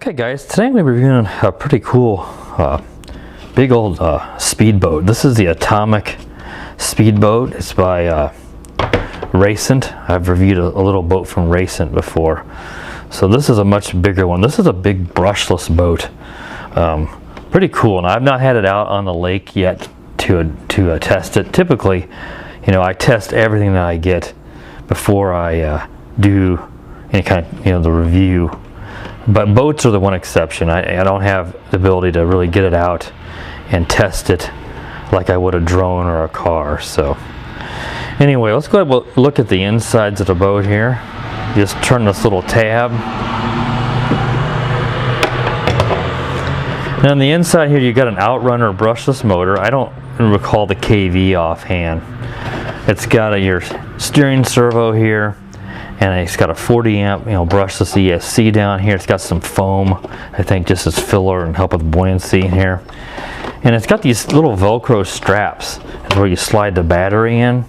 Okay guys, today I'm going to be reviewing a pretty cool big old speedboat. This is the Atomic Speedboat. It's by Racent. I've reviewed a little boat from Racent before. So this is a much bigger one. This is a big brushless boat. Pretty cool, and I've not had it out on the lake yet to test it. Typically, you know, I test everything that I get before I do any kind of, the review. But boats are the one exception. I don't have the ability to really get it out and test it like I would a drone or a car. So anyway, let's go ahead and look at the insides of the boat here. Just turn this little tab. Now on the inside here, you got an Outrunner brushless motor. I don't recall the KV offhand. It's got your steering servo here, and it's got a 40 amp brushless ESC down here. It's got some foam, I think, just as filler and help with buoyancy in here. And it's got these little Velcro straps. That's where you slide the battery in.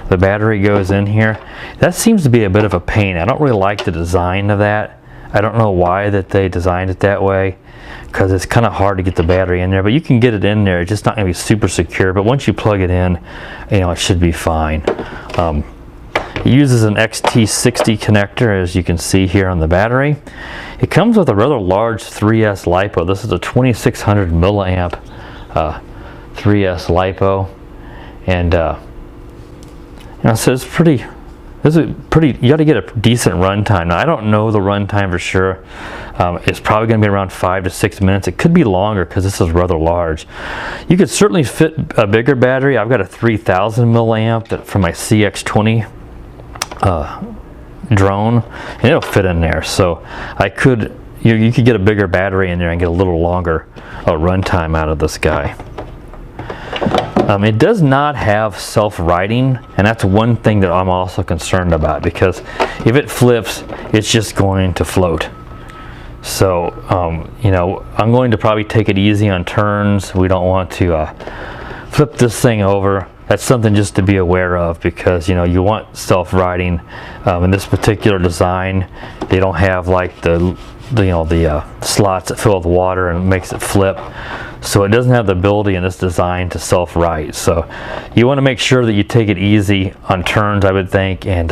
The battery goes in here. That seems to be a bit of a pain. I don't really like the design of that. I don't know why that they designed it that way, because it's kind of hard to get the battery in there, but you can get it in there. It's just not going to be super secure, but once you plug it in, it should be fine. It uses an XT60 connector, as you can see here on the battery. It comes with a rather large 3S LiPo. This is a 2600 milliamp 3S LiPo, and so it's pretty. This is pretty. You got to get a decent runtime. Now I don't know the runtime for sure. It's probably going to be around 5 to 6 minutes. It could be longer because this is rather large. You could certainly fit a bigger battery. I've got a 3000 milliamp from my CX20 drone, and it'll fit in there. So I could. You could get a bigger battery in there and get a little longer runtime out of this guy. It does not have self-righting, and that's one thing that I'm also concerned about, because if it flips, it's just going to float. So, I'm going to probably take it easy on turns. We don't want to flip this thing over. That's something just to be aware of, because you want self-righting. In this particular design, they don't have like the slots that fill with water and makes it flip. So it doesn't have the ability in this design to self-right. So you want to make sure that you take it easy on turns, I would think, and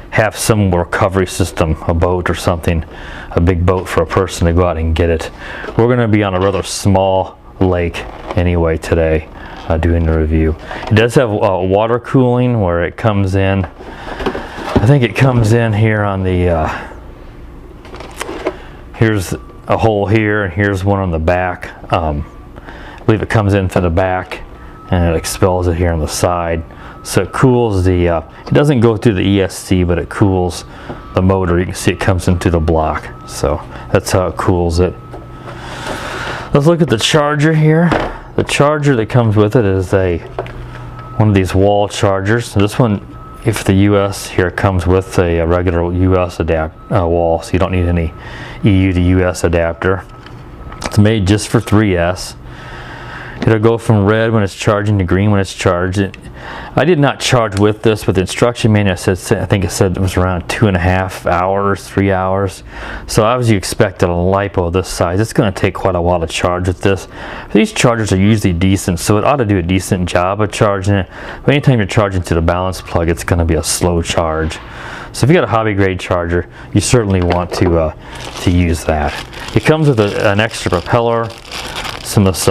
have some recovery system, a boat or something, a big boat for a person to go out and get it. We're going to be on a rather small lake anyway today doing the review. It does have water cooling where it comes in. I think it comes in here on the, here's a hole here, and here's one on the back. I believe it comes in from the back and it expels it here on the side. So it cools the, it doesn't go through the ESC, but it cools the motor. You can see it comes into the block. So that's how it cools it. Let's look at the charger here. The charger that comes with it is one of these wall chargers. So this one, if the US here, comes with a regular US wall, so you don't need any EU to US adapter. It's made just for 3S. It'll go from red when it's charging to green when it's charged. I did not charge with this, but the instruction manual said, I think it said it was around 2.5 hours, 3 hours. So obviously you expect a LiPo this size, it's going to take quite a while to charge with this. These chargers are usually decent, so it ought to do a decent job of charging it. But anytime you're charging to the balance plug, it's going to be a slow charge. So if you got a hobby grade charger, you certainly want to use that. It comes with an extra propeller, some of this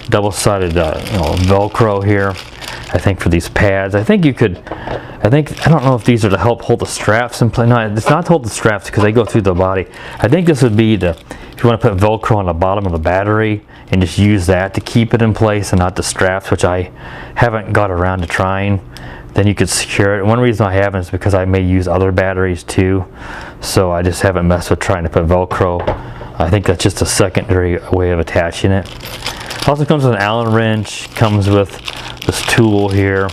double-sided Velcro here, I think, for these pads. I think you could, I don't know if these are to help hold the straps in place. No, it's not to hold the straps because they go through the body. I think this would be if you want to put Velcro on the bottom of the battery and just use that to keep it in place and not the straps, which I haven't got around to trying. Then you could secure it. One reason I haven't is because I may use other batteries too, so I just haven't messed with trying to put Velcro. I think that's just a secondary way of attaching it. Also comes with an Allen wrench, comes with this tool here.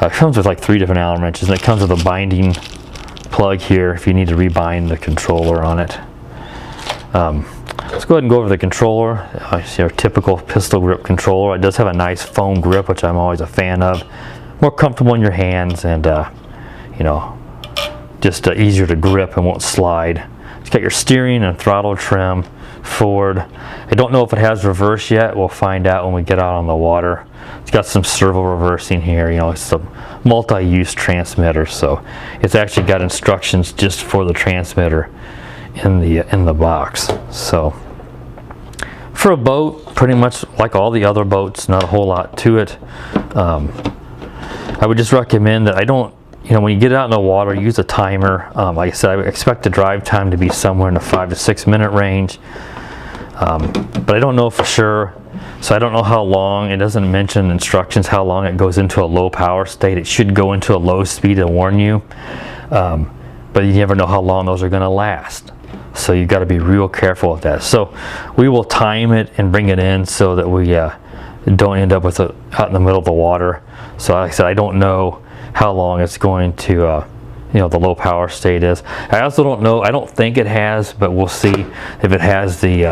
It comes with like 3 different Allen wrenches, and it comes with a binding plug here if you need to rebind the controller on it. Let's go ahead and go over the controller. It's your typical pistol grip controller. It does have a nice foam grip, which I'm always a fan of. More comfortable in your hands, and just easier to grip and won't slide. It's got your steering and throttle trim, forward. I don't know if it has reverse yet. We'll find out when we get out on the water. It's got some servo reversing here. You know, it's a multi-use transmitter, so it's actually got instructions just for the transmitter in the box. So for a boat, pretty much like all the other boats, not a whole lot to it. I would just recommend that when you get out in the water, use a timer. Like I said, I would expect the drive time to be somewhere in the 5 to 6 minute range. But I don't know for sure, so I don't know how long. It doesn't mention instructions how long it goes into a low power state. It should go into a low speed to warn you, but you never know how long those are going to last. So you got to be real careful with that. So we will time it and bring it in so that we don't end up with it out in the middle of the water. So like I said, I don't know how long it's going to the low power state is. I also don't know, I don't think it has, but we'll see if it has the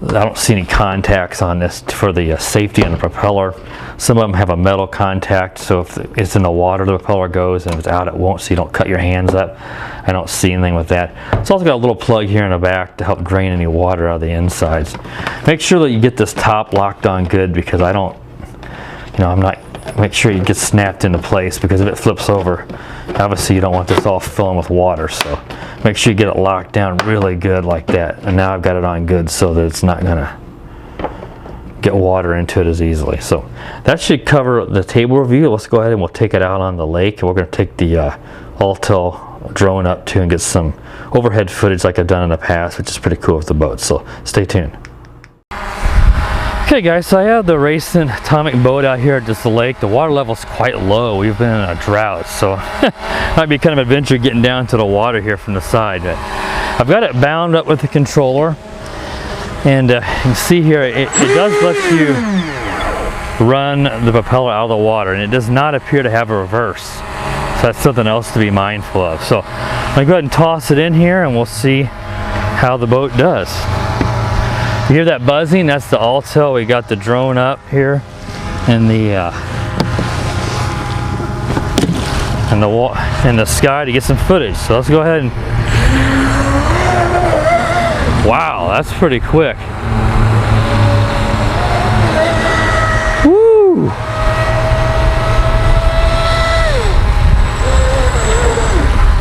I don't see any contacts on this for the safety on the propeller. Some of them have a metal contact, so if it's in the water the propeller goes, and if it's out it won't, so you don't cut your hands up. I don't see anything with that. It's also got a little plug here in the back to help drain any water out of the insides. Make sure that you get this top locked on good, because I don't, make sure you get snapped into place, because if it flips over, obviously you don't want this all filling with water. So make sure you get it locked down really good like that. And now I've got it on good so that it's not gonna get water into it as easily. So that should cover the table review. Let's go ahead and we'll take it out on the lake, and we're gonna take the Autel drone up too and get some overhead footage like I've done in the past, which is pretty cool with the boat. So stay tuned. Okay guys, so I have the Racent atomic boat out here at this lake. The water level's quite low. We've been in a drought, so might be kind of an adventure getting down to the water here from the side. But I've got it bound up with the controller, and you can see here it does let you run the propeller out of the water, and it does not appear to have a reverse. So that's something else to be mindful of. So I'm gonna go ahead and toss it in here, and we'll see how the boat does. You hear that buzzing? That's the Autel. We got the drone up here in the sky to get some footage. So let's go ahead and. Wow, that's pretty quick. Woo!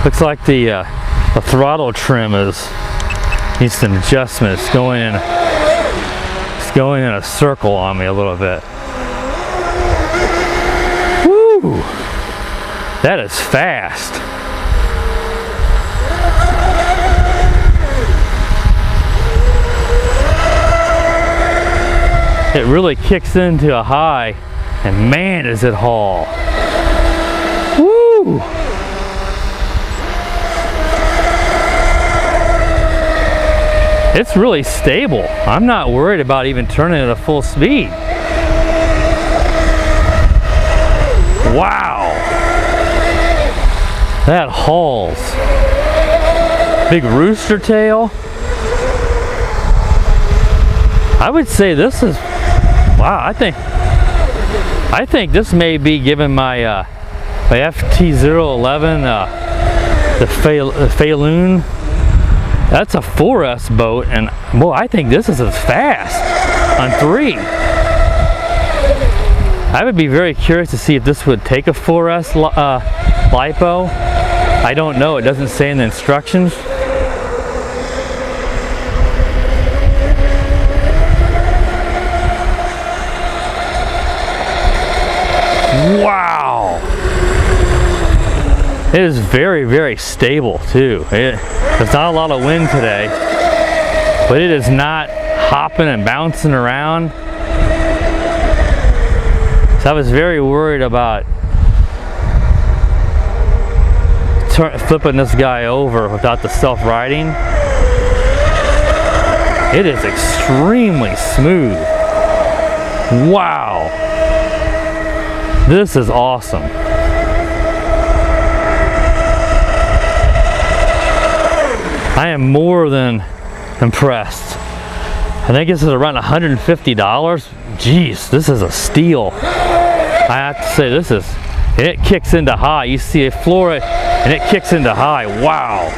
Looks like the throttle trim needs some adjustment. It's going in a circle on me a little bit. Woo! That is fast. It really kicks into a high, and man, does it haul. Woo! It's really stable. I'm not worried about even turning it at full speed. Wow. That hauls. Big rooster tail. I would say this is, wow, I think this may be given my my FT011 the Falun. That's a 4S boat, and boy, I think this is as fast on 3. I would be very curious to see if this would take a 4S LiPo. I don't know, it doesn't say in the instructions. Wow! It is very, very stable too. There's not a lot of wind today, but it is not hopping and bouncing around. So I was very worried about flipping this guy over without the self-riding. It is extremely smooth. Wow! This is awesome. I am more than impressed. I think this is around $150. Jeez, this is a steal. I have to say, this is, and it kicks into high. You see it floor it, and it kicks into high. Wow.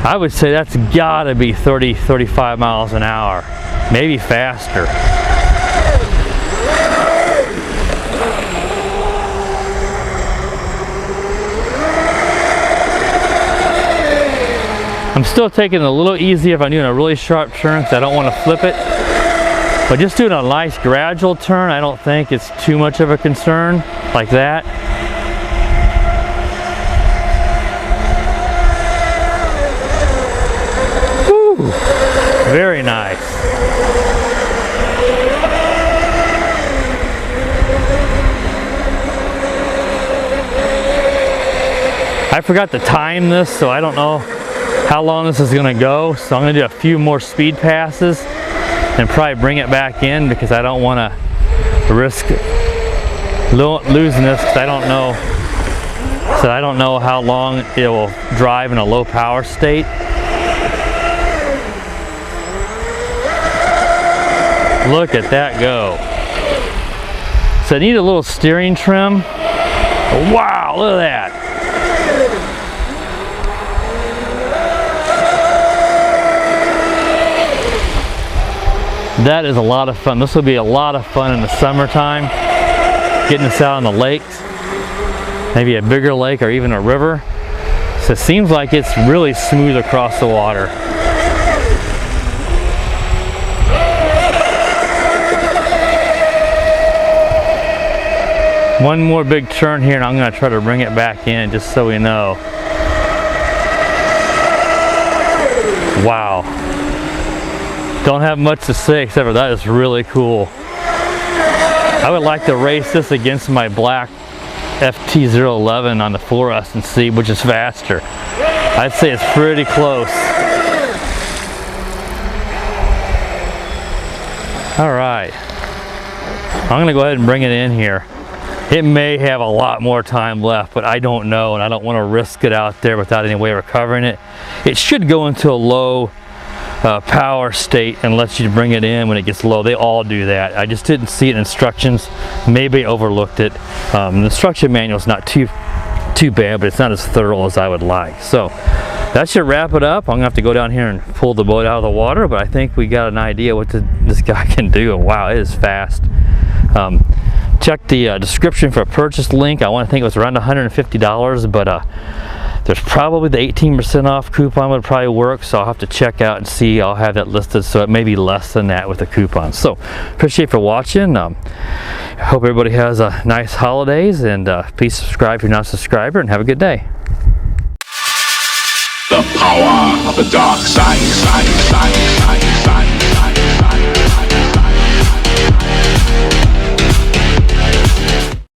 I would say that's gotta be 30, 35 miles an hour, maybe faster. I'm still taking it a little easier if I'm doing a really sharp turn because I don't want to flip it. But just doing a nice gradual turn, I don't think it's too much of a concern like that. Woo, very nice. I forgot to time this, so I don't know how long this is going to go. So I'm going to do a few more speed passes and probably bring it back in because I don't want to risk losing this because I don't know. So I don't know how long it will drive in a low power state. Look at that go. So I need a little steering trim. Wow, look at that. That is a lot of fun. This will be a lot of fun in the summertime, getting this out on the lakes, maybe a bigger lake or even a river. So it seems like it's really smooth across the water. One more big turn here and I'm going to try to bring it back in just so we know. Wow. Don't have much to say except for that is really cool. I would like to race this against my black FT011 on the 4S and see which is faster. I'd say it's pretty close. All right. I'm going to go ahead and bring it in here. It may have a lot more time left, but I don't know, and I don't want to risk it out there without any way of recovering it. It should go into a low power state and lets you bring it in when it gets low. They all do that. I just didn't see it in instructions. Maybe overlooked it. The instruction manual is not too bad, but it's not as thorough as I would like. So that should wrap it up. I'm gonna have to go down here and pull the boat out of the water, but I think we got an idea what this guy can do. And wow, it is fast. Check the description for a purchase link. I want to think it was around $150, but there's probably the 18% off coupon would probably work, so I'll have to check out and see. I'll have that listed, so it may be less than that with the coupon. So appreciate for watching. I hope everybody has a nice holidays, and please subscribe if you're not a subscriber, and have a good day. The power of the dark side.